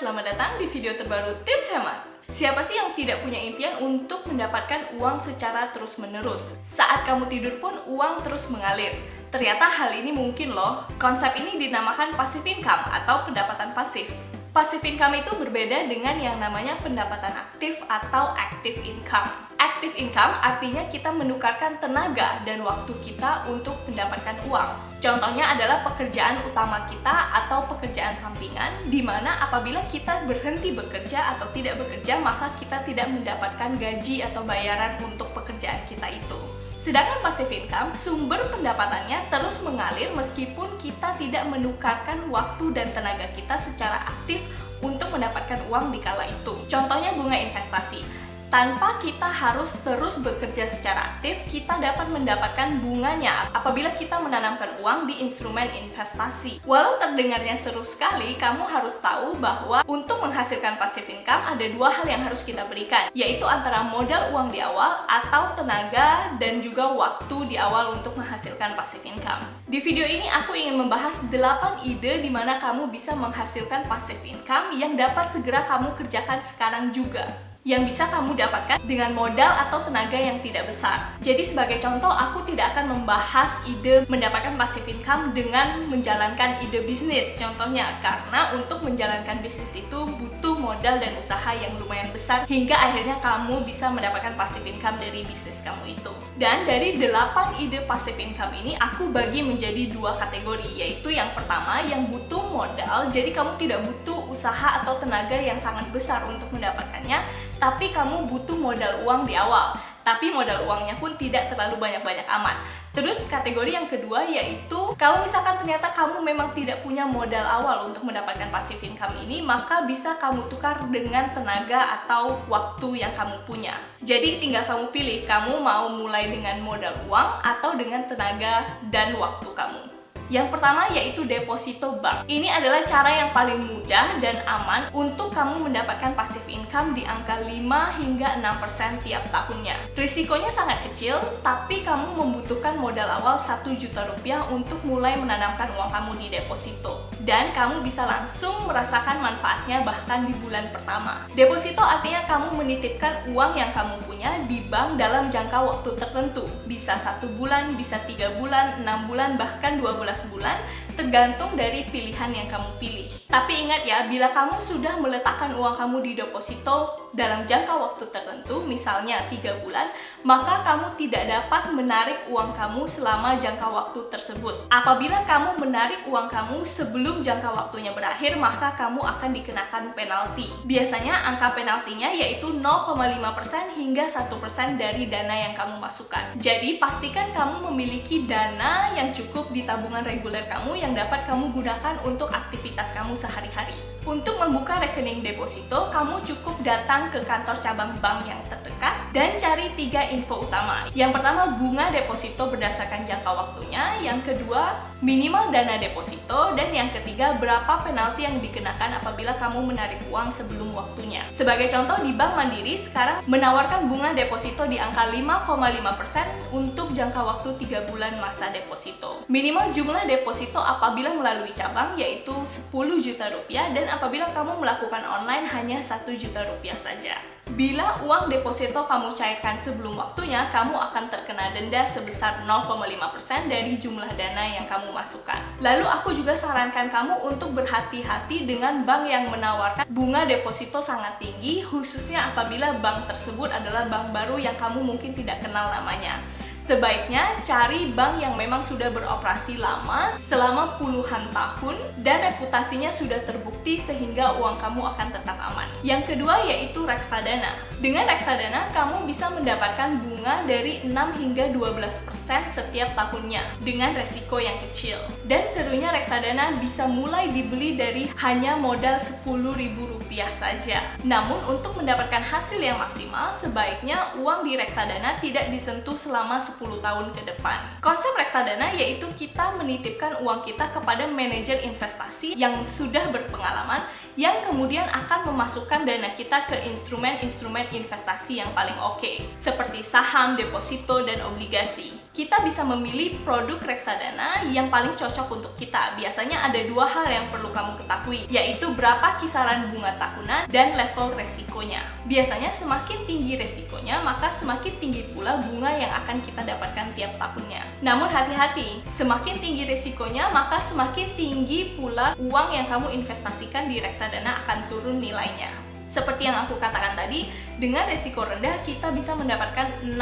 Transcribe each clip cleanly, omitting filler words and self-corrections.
selamat datang di video terbaru Tips Hemat. Siapa sih yang tidak punya impian untuk mendapatkan uang secara terus-menerus? Saat kamu tidur pun uang terus mengalir. Ternyata hal ini mungkin loh. Konsep ini dinamakan passive income atau pendapatan pasif. Passive income itu berbeda dengan yang namanya pendapatan aktif atau active income. Active income artinya kita menukarkan tenaga dan waktu kita untuk mendapatkan uang. Contohnya adalah pekerjaan utama kita atau pekerjaan sampingan, di mana apabila kita berhenti bekerja atau tidak bekerja, maka kita tidak mendapatkan gaji atau bayaran untuk pekerjaan kita itu. Sedangkan passive income, sumber pendapatannya terus mengalir meskipun kita tidak menukarkan waktu dan tenaga kita secara aktif untuk mendapatkan uang di kala itu. Contohnya bunga investasi. Tanpa kita harus terus bekerja secara aktif, kita dapat mendapatkan bunganya apabila kita menanamkan uang di instrumen investasi. Walau terdengarnya seru sekali, kamu harus tahu bahwa untuk menghasilkan passive income ada dua hal yang harus kita berikan, yaitu antara modal uang di awal atau tenaga dan juga waktu di awal untuk menghasilkan passive income. Di video ini aku ingin membahas 8 ide di mana kamu bisa menghasilkan passive income yang dapat segera kamu kerjakan sekarang juga, yang bisa kamu dapatkan dengan modal atau tenaga yang tidak besar. Jadi sebagai contoh, aku tidak akan membahas ide mendapatkan passive income dengan menjalankan ide bisnis contohnya, karena untuk menjalankan bisnis itu butuh modal dan usaha yang lumayan besar hingga akhirnya kamu bisa mendapatkan passive income dari bisnis kamu itu. Dan dari 8 ide passive income ini aku bagi menjadi 2 kategori, yaitu yang pertama yang butuh modal, jadi kamu tidak butuh usaha atau tenaga yang sangat besar untuk mendapatkannya, tapi kamu butuh modal uang di awal, tapi modal uangnya pun tidak terlalu banyak-banyak amat. Terus kategori yang kedua yaitu kalau misalkan ternyata kamu memang tidak punya modal awal untuk mendapatkan passive income ini, maka bisa kamu tukar dengan tenaga atau waktu yang kamu punya. Jadi tinggal kamu pilih, kamu mau mulai dengan modal uang atau dengan tenaga dan waktu kamu. Yang pertama yaitu deposito bank. Ini adalah cara yang paling mudah dan aman untuk kamu mendapatkan passive income di angka 5 hingga 6% tiap tahunnya. Risikonya sangat kecil, tapi kamu membutuhkan modal awal 1 juta rupiah untuk mulai menanamkan uang kamu di deposito. Dan kamu bisa langsung merasakan manfaatnya bahkan di bulan pertama. Deposito artinya kamu menitipkan uang yang kamu punya di bank dalam jangka waktu tertentu. Bisa 1 bulan, bisa 3 bulan, 6 bulan, bahkan 12 bulan, tergantung dari pilihan yang kamu pilih. Tapi ingat ya, bila kamu sudah meletakkan uang kamu di deposito dalam jangka waktu tertentu, misalnya 3 bulan, maka kamu tidak dapat menarik uang kamu selama jangka waktu tersebut. Apabila kamu menarik uang kamu sebelum jangka waktunya berakhir, maka kamu akan dikenakan penalti. Biasanya angka penaltinya yaitu 0,5% hingga 1% dari dana yang kamu masukkan. Jadi pastikan kamu memiliki dana yang cukup di tabungan reguler kamu yang dapat kamu gunakan untuk aktivitas kamu sehari-hari. Untuk membuka rekening deposito, kamu cukup datang ke kantor cabang bank yang terdekat dan cari 3 info utama. Yang pertama, bunga deposito berdasarkan jangka waktunya. Yang kedua, minimal dana deposito. Dan yang ketiga, berapa penalti yang dikenakan apabila kamu menarik uang sebelum waktunya. Sebagai contoh, di Bank Mandiri sekarang menawarkan bunga deposito di angka 5,5% untuk jangka waktu 3 bulan masa deposito. Minimal jumlah deposito apabila melalui cabang yaitu 10 juta rupiah, dan apabila kamu melakukan online hanya 1 juta rupiah saja. Bila uang deposito kamu cairkan sebelum waktunya, kamu akan terkena denda sebesar 0,5% dari jumlah dana yang kamu masukkan. Lalu aku juga sarankan kamu untuk berhati-hati dengan bank yang menawarkan bunga deposito sangat tinggi, khususnya apabila bank tersebut adalah bank baru yang kamu mungkin tidak kenal namanya. Sebaiknya cari bank yang memang sudah beroperasi lama selama puluhan tahun dan reputasinya sudah terbukti sehingga uang kamu akan tetap aman. Yang kedua yaitu reksadana. Dengan reksadana kamu bisa mendapatkan bunga dari 6 hingga 12% setiap tahunnya dengan resiko yang kecil. Dan serunya reksadana bisa mulai dibeli dari hanya modal Rp10.000 saja. Namun untuk mendapatkan hasil yang maksimal, sebaiknya uang di reksadana tidak disentuh selama 10 tahun ke depan. Konsep reksadana yaitu kita menitipkan uang kita kepada manajer investasi yang sudah berpengalaman, yang kemudian akan memasukkan dana kita ke instrumen-instrumen investasi yang paling oke, seperti saham, deposito, dan obligasi. Kita bisa memilih produk reksadana yang paling cocok untuk kita. Biasanya ada dua hal yang perlu kamu ketahui, yaitu berapa kisaran bunga tahunan dan level resikonya. Biasanya semakin tinggi resikonya, maka semakin tinggi pula bunga yang akan kita dapatkan tiap tahunnya. Namun hati-hati, semakin tinggi resikonya, maka semakin tinggi pula uang yang kamu investasikan di reksadana akan turun nilainya. Seperti yang aku katakan tadi, dengan resiko rendah kita bisa mendapatkan 6%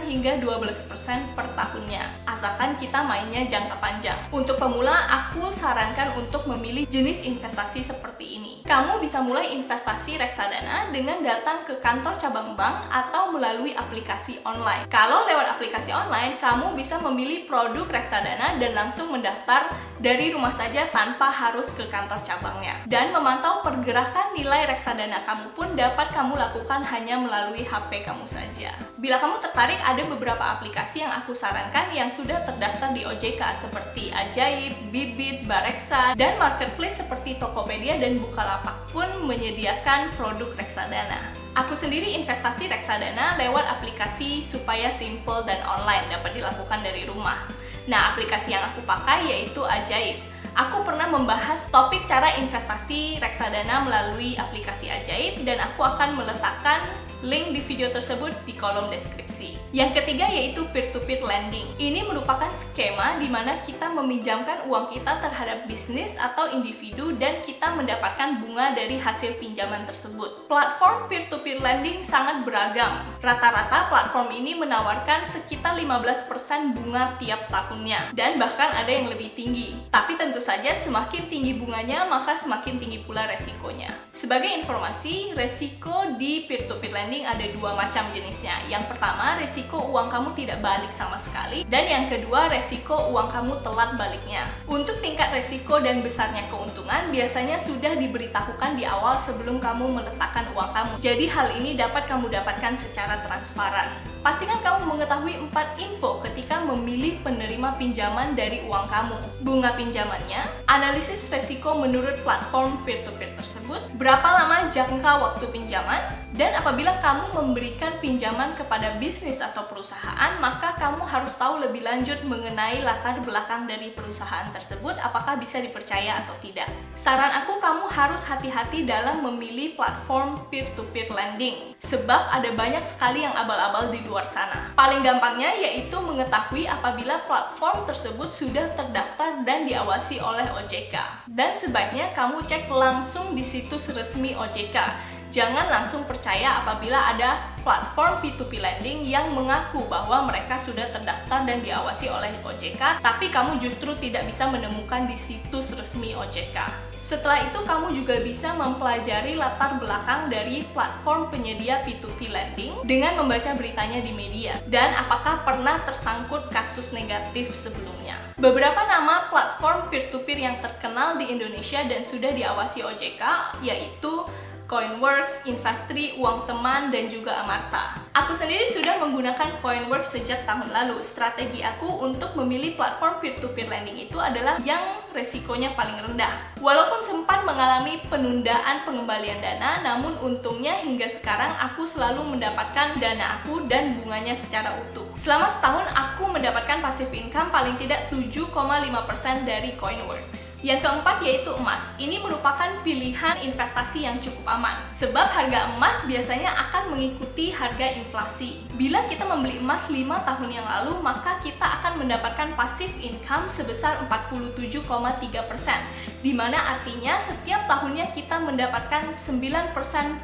hingga 12% per tahunnya, asalkan kita mainnya jangka panjang. Untuk pemula, aku sarankan untuk memilih jenis investasi seperti ini. Kamu bisa mulai investasi reksadana dengan datang ke kantor cabang bank atau melalui aplikasi online. Kalau lewat aplikasi online, kamu bisa memilih produk reksadana dan langsung mendaftar dari rumah saja tanpa harus ke kantor cabangnya. Dan memantau pergerakan nilai reksadana kamu pun dapat kamu lakukan hanya melalui HP kamu saja. Bila kamu tertarik, ada beberapa aplikasi yang aku sarankan yang sudah terdaftar di OJK seperti Ajaib, Bibit, Bareksa, dan marketplace seperti Tokopedia dan Bukalapak pun menyediakan produk reksadana. Aku sendiri investasi reksadana lewat aplikasi supaya simple dan online, dapat dilakukan dari rumah. Nah, aplikasi yang aku pakai yaitu Ajaib. Aku pernah membahas topik cara investasi reksadana melalui aplikasi Ajaib dan aku akan meletakkan link di video tersebut di kolom deskripsi. Yang ketiga yaitu peer-to-peer lending. Ini merupakan skema di mana kita meminjamkan uang kita terhadap bisnis atau individu dan kita mendapatkan bunga dari hasil pinjaman tersebut. Platform peer-to-peer lending sangat beragam. Rata-rata platform ini menawarkan sekitar 15% bunga tiap tahunnya dan bahkan ada yang lebih tinggi. Tapi tentu saja semakin tinggi bunganya maka semakin tinggi pula resikonya. Sebagai informasi, resiko di peer-to-peer lending ada dua macam jenisnya. Yang pertama, resiko uang kamu tidak balik sama sekali, dan yang kedua, resiko uang kamu telat baliknya. Untuk tingkat resiko dan besarnya keuntungan biasanya sudah diberitahukan di awal sebelum kamu meletakkan uang kamu. Jadi hal ini dapat kamu dapatkan secara transparan. Pastikan kamu mengetahui 4 info ketika memilih penerima pinjaman dari uang kamu. Bunga pinjamannya, analisis resiko menurut platform peer-to-peer tersebut, berapa lama jangka waktu pinjaman, dan apabila kamu memberikan pinjaman kepada bisnis atau perusahaan, maka kamu harus tahu lebih lanjut mengenai latar belakang dari perusahaan tersebut, apakah bisa dipercaya atau tidak. Saran aku, kamu harus hati-hati dalam memilih platform peer-to-peer lending, sebab ada banyak sekali yang abal-abal di luar sana. Paling gampangnya yaitu mengetahui apabila platform tersebut sudah terdaftar dan diawasi oleh OJK. Dan sebaiknya kamu cek langsung di situs resmi OJK. Jangan langsung percaya apabila ada platform P2P lending yang mengaku bahwa mereka sudah terdaftar dan diawasi oleh OJK, tapi kamu justru tidak bisa menemukan di situs resmi OJK. Setelah itu, kamu juga bisa mempelajari latar belakang dari platform penyedia P2P lending dengan membaca beritanya di media, dan apakah pernah tersangkut kasus negatif sebelumnya. Beberapa nama platform peer-to-peer yang terkenal di Indonesia dan sudah diawasi OJK yaitu Coinworks, Investri, Uang Teman, dan juga Amarta. Aku sendiri sudah menggunakan Coinworks sejak tahun lalu. Strategi aku untuk memilih platform peer-to-peer lending itu adalah yang resikonya paling rendah. Walaupun sempat mengalami penundaan pengembalian dana, namun untungnya hingga sekarang aku selalu mendapatkan dana aku dan bunganya secara utuh. Selama setahun aku mendapatkan passive income paling tidak 7,5% dari Coinworks. Yang keempat yaitu emas. Ini merupakan pilihan investasi yang cukup aman, sebab harga emas biasanya akan mengikuti harga inflasi. Bila kita membeli emas 5 tahun yang lalu, maka kita akan mendapatkan passive income sebesar 47,3%, di mana artinya setiap tahunnya kita mendapatkan 9%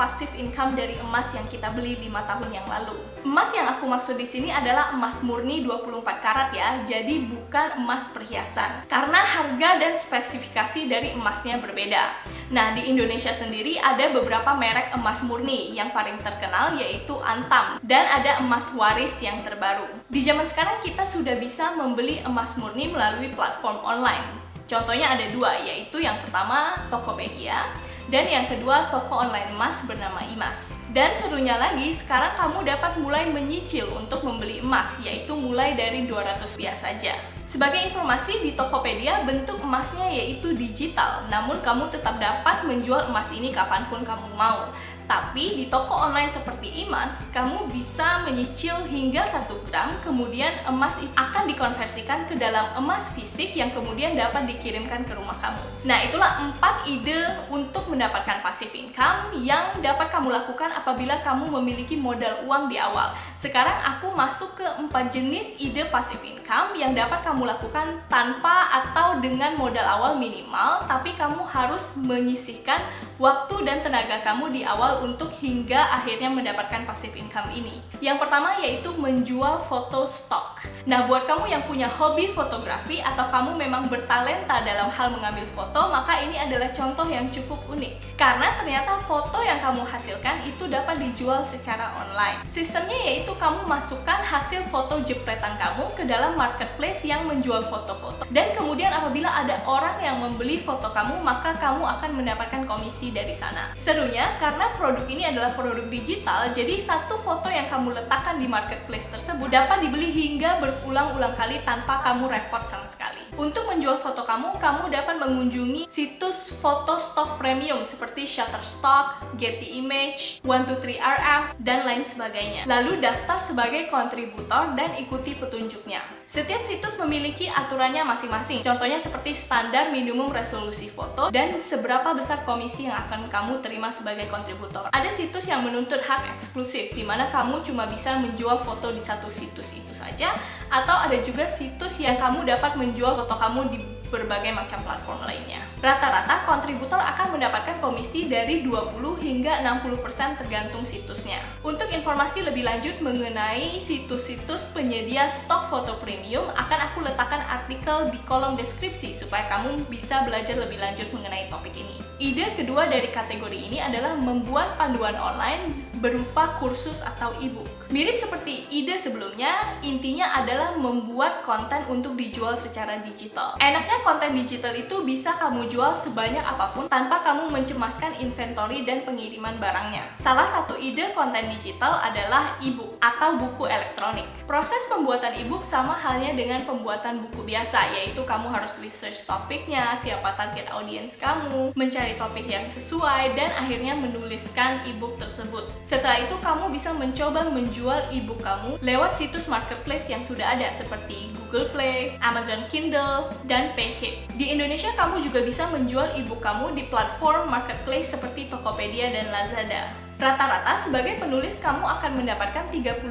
passive income dari emas yang kita beli 5 tahun yang lalu. Emas yang aku maksud di sini adalah emas murni 24 karat ya, jadi bukan emas perhiasan. Karena harga dan spesifikasi dari emasnya berbeda. Nah, di Indonesia sendiri ada beberapa merek emas murni, yang paling terkenal yaitu Antam, dan ada emas waris yang terbaru. Di zaman sekarang kita sudah bisa membeli emas murni melalui platform online. Contohnya ada dua, yaitu yang pertama Tokopedia, dan yang kedua toko online emas bernama Imas. Dan serunya lagi, sekarang kamu dapat mulai menyicil untuk membeli emas, yaitu mulai dari Rp200 saja. Sebagai informasi, di Tokopedia bentuk emasnya yaitu digital, namun kamu tetap dapat menjual emas ini kapanpun kamu mau. Tapi di toko online seperti Imas, kamu bisa menyicil hingga 1 gram, kemudian emas itu akan dikonversikan ke dalam emas fisik yang kemudian dapat dikirimkan ke rumah kamu. Nah, itulah 4 ide untuk mendapatkan passive income yang dapat kamu lakukan apabila kamu memiliki modal uang di awal. Sekarang aku masuk ke 4 jenis ide passive income yang dapat kamu lakukan tanpa atau dengan modal awal minimal, tapi kamu harus menyisihkan waktu dan tenaga kamu di awal untuk hingga akhirnya mendapatkan passive income ini. Yang pertama yaitu menjual foto stok. Nah, buat kamu yang punya hobi fotografi atau kamu memang bertalenta dalam hal mengambil foto, maka ini adalah contoh yang cukup unik. Karena ternyata foto yang kamu hasilkan itu dapat dijual secara online. Sistemnya yaitu kamu masukkan hasil foto jepretan kamu ke dalam marketplace yang menjual foto-foto. Dan kemudian apabila ada orang yang membeli foto kamu, maka kamu akan mendapatkan komisi dari sana. Serunya, karena produk ini adalah produk digital, jadi satu foto yang kamu letakkan di marketplace tersebut dapat dibeli hingga berulang-ulang kali tanpa kamu repot sama sekali. Untuk menjual foto kamu dapat mengunjungi situs foto stok premium seperti Shutterstock, Getty Image, 123RF, dan lain sebagainya. Lalu daftar sebagai kontributor dan ikuti petunjuknya. Setiap situs memiliki aturannya masing-masing. Contohnya seperti standar minimum resolusi foto dan seberapa besar komisi yang akan kamu terima sebagai kontributor. Ada situs yang menuntut hak eksklusif, di mana kamu cuma bisa menjual foto di satu situs itu saja, atau ada juga situs yang kamu dapat menjual foto kamu di berbagai macam platform lainnya. Rata-rata kontributor akan mendapatkan komisi dari 20 hingga 60% tergantung situsnya. Untuk informasi lebih lanjut mengenai situs-situs penyedia stok foto premium, akan aku letakkan artikel di kolom deskripsi supaya kamu bisa belajar lebih lanjut mengenai topik ini. Ide kedua dari kategori ini adalah membuat panduan online berupa kursus atau e-book. Mirip seperti ide sebelumnya, intinya adalah membuat konten untuk dijual secara digital. Enaknya konten digital itu bisa kamu jual sebanyak apapun tanpa kamu mencemaskan inventory dan pengiriman barangnya. Salah satu ide konten digital adalah e-book atau buku elektronik. Proses pembuatan e-book sama halnya dengan pembuatan buku biasa, yaitu kamu harus research topiknya, siapa target audiens kamu, mencari topik yang sesuai, dan akhirnya menuliskan e-book tersebut. Setelah itu kamu bisa mencoba menjual e-book kamu lewat situs marketplace yang sudah ada seperti Google Play, Amazon Kindle, dan Payhip. Di Indonesia kamu juga bisa menjual e-book kamu di platform marketplace seperti Tokopedia dan Lazada. Rata-rata sebagai penulis kamu akan mendapatkan 35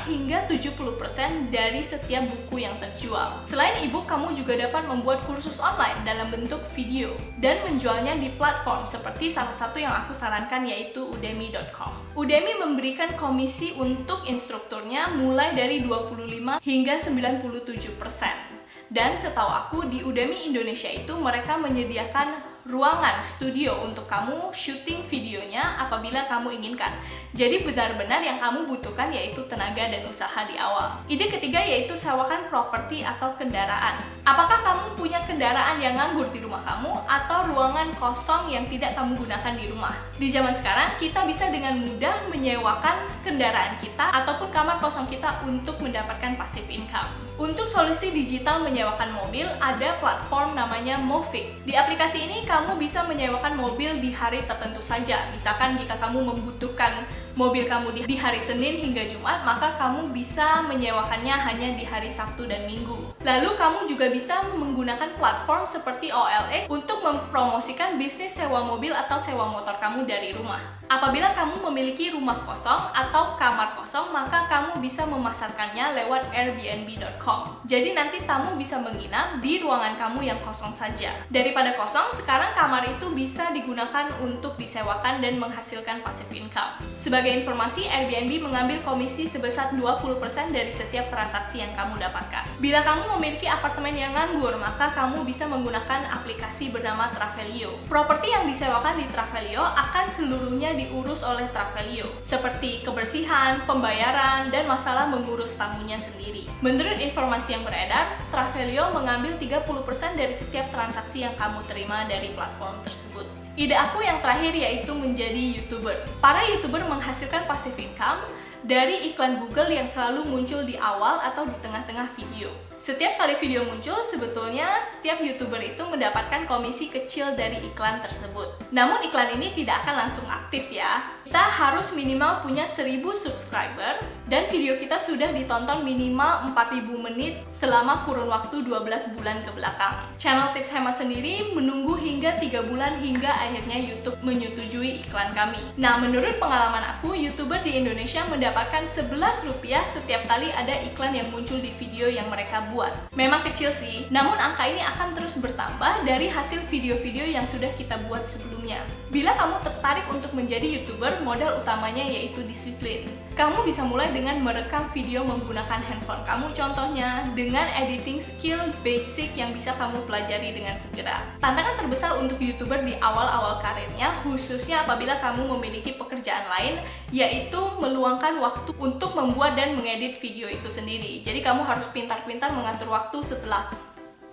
hingga 70% dari setiap buku yang terjual. Selain e-book, kamu juga dapat membuat kursus online dalam bentuk video dan menjualnya di platform seperti salah satu yang aku sarankan yaitu udemy.com. Udemy memberikan komisi untuk instrukturnya mulai dari 25 hingga 97%. Dan setahu aku di Udemy Indonesia itu mereka menyediakan ruangan studio untuk kamu syuting videonya apabila kamu inginkan. Jadi benar-benar yang kamu butuhkan yaitu tenaga dan usaha di awal. Ide ketiga yaitu sewakan properti atau kendaraan. Apakah kamu punya kendaraan yang nganggur di rumah kamu atau ruangan kosong yang tidak kamu gunakan di rumah? Di zaman sekarang kita bisa dengan mudah menyewakan kendaraan kita ataupun kamar kosong kita untuk mendapatkan passive income. Untuk solusi digital menyewakan mobil, ada platform namanya Movic. Di aplikasi ini kamu bisa menyewakan mobil di hari tertentu saja. Misalkan jika kamu membutuhkan mobil kamu di hari Senin hingga Jumat, maka kamu bisa menyewakannya hanya di hari Sabtu dan Minggu. Lalu kamu juga bisa menggunakan platform seperti OLX untuk mempromosikan bisnis sewa mobil atau sewa motor kamu dari rumah. Apabila kamu memiliki rumah kosong atau kamar kosong, maka kamu bisa memasarkannya lewat airbnb.com. Jadi nanti tamu bisa menginap di ruangan kamu yang kosong saja. Daripada kosong, sekarang kamar itu bisa digunakan untuk disewakan dan menghasilkan passive income. Sebagai informasi, Airbnb mengambil komisi sebesar 20% dari setiap transaksi yang kamu dapatkan. Bila kamu memiliki apartemen yang nganggur, maka kamu bisa menggunakan aplikasi bernama Travelio. Properti yang disewakan di Travelio akan seluruhnya diurus oleh Travelio, seperti kebersihan, pembayaran, dan masalah mengurus tamunya sendiri. Menurut informasi yang beredar, Travelio mengambil 30% dari setiap transaksi yang kamu terima dari platform tersebut. Ide aku yang terakhir yaitu menjadi YouTuber. Para YouTuber menghasilkan passive income dari iklan Google yang selalu muncul di awal atau di tengah-tengah video. Setiap kali video muncul, sebetulnya setiap YouTuber itu mendapatkan komisi kecil dari iklan tersebut. Namun iklan ini tidak akan langsung aktif ya. Kita harus minimal punya 1000 subscriber dan video kita sudah ditonton minimal 4000 menit selama kurun waktu 12 bulan ke belakang. Channel Tips Hemat sendiri menunggu hingga 3 bulan hingga akhirnya YouTube menyetujui iklan kami. Nah, menurut pengalaman aku, YouTuber di Indonesia mendapatkan Rp11 setiap kali ada iklan yang muncul di video yang mereka buat. Memang kecil sih, namun angka ini akan terus bertambah dari hasil video-video yang sudah kita buat sebelumnya. Bila kamu tertarik untuk menjadi YouTuber, modal utamanya yaitu disiplin. Kamu bisa mulai dengan merekam video menggunakan handphone kamu, contohnya dengan editing skill basic yang bisa kamu pelajari dengan segera. Tantangan terbesar untuk YouTuber di awal-awal karirnya, khususnya apabila kamu memiliki pekerjaan lain, yaitu meluangkan waktu untuk membuat dan mengedit video itu sendiri. Jadi kamu harus pintar-pintar mengatur waktu setelah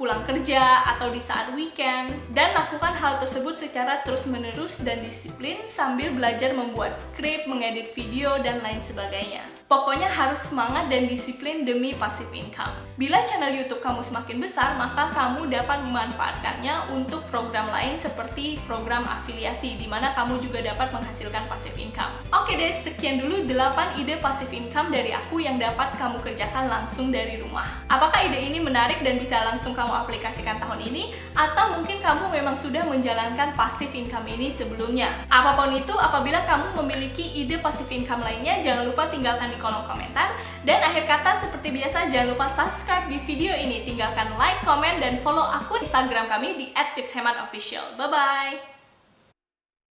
pulang kerja atau di saat weekend, dan lakukan hal tersebut secara terus-menerus dan disiplin sambil belajar membuat skrip, mengedit video, dan lain sebagainya. Pokoknya harus semangat dan disiplin demi passive income. Bila channel YouTube kamu semakin besar, maka kamu dapat memanfaatkannya untuk program lain seperti program afiliasi, di mana kamu juga dapat menghasilkan passive income. Oke deh, sekian dulu 8 ide passive income dari aku yang dapat kamu kerjakan langsung dari rumah. Apakah ide ini menarik dan bisa langsung kamu aplikasikan tahun ini? Atau mungkin kamu memang sudah menjalankan passive income ini sebelumnya? Apapun itu, apabila kamu memiliki ide passive income lainnya, jangan lupa tinggalkan di kolom komentar. Dan akhir kata, seperti biasa, jangan lupa subscribe di video ini, tinggalkan like, komen, dan follow akun Instagram kami di @tipshematofficial. Bye-bye!